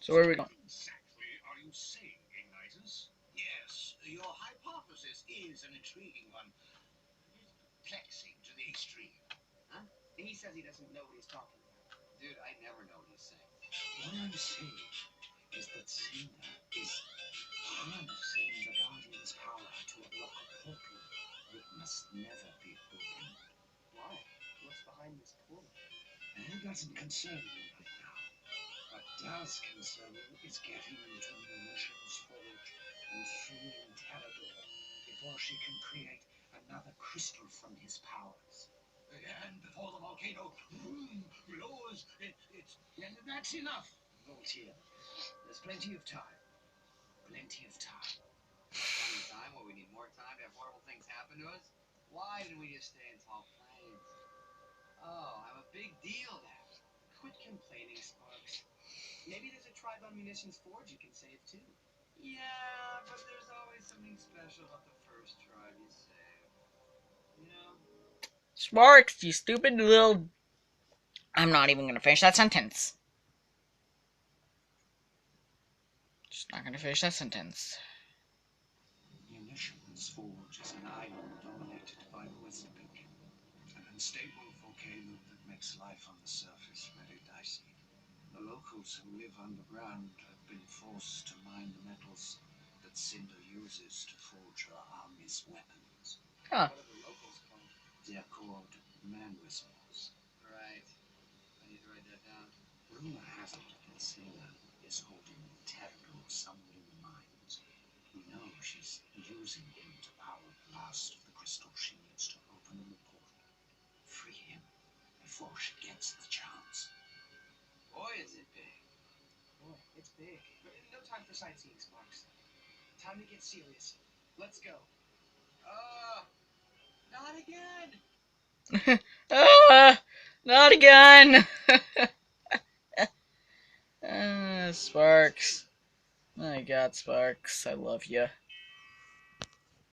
So where are we going? Exactly are you saying, Ignitus? Yes, your hypothesis is an intriguing one. It is perplexing to the extreme. Huh? He says he doesn't know what he's talking about. Dude, I never know what he's saying. What I'm saying is that Cinder is harnessing the Guardian's power to unlock a portal that must never be opened. Why? What's behind this portal? That doesn't concern you right now. What does concern you is getting into Munition's Forge and freeing Terador before she can create another crystal from his powers. And before the volcano blows, that's enough, Voltaire. There's plenty of time. Plenty of time. Plenty of time? What, we need more time to have horrible things happen to us? Why didn't we just stay in Tall Plains? Oh, I'm a big deal now. Quit complaining, Sparks. Maybe there's a tribe on Munition's Forge you can save, too. Yeah, but there's always something special about the first tribe you save. You know? Sparks, you stupid little... I'm not even gonna finish that sentence. Just not gonna finish that sentence. Munition's Forge is an island dominated by Westlake, an unstable volcano that makes life on the surface very dicey. The locals who live underground have been forced to mine the metals that Cinder uses to forge her army's weapons. Huh. What are the locals called? They're called man-whisperers. Right. I need to write that down. Rumor has it that Cinder is holding Terador somewhere in the mines. We know she's using him to power the last of the crystal she needs to open the portal. Free him before she gets the chance. Boy, is it big. Boy, it's big. No time for sightseeing, Sparks. Time to get serious. Let's go. Not again! Ah, not again! Sparks. My God, Sparks, I love you.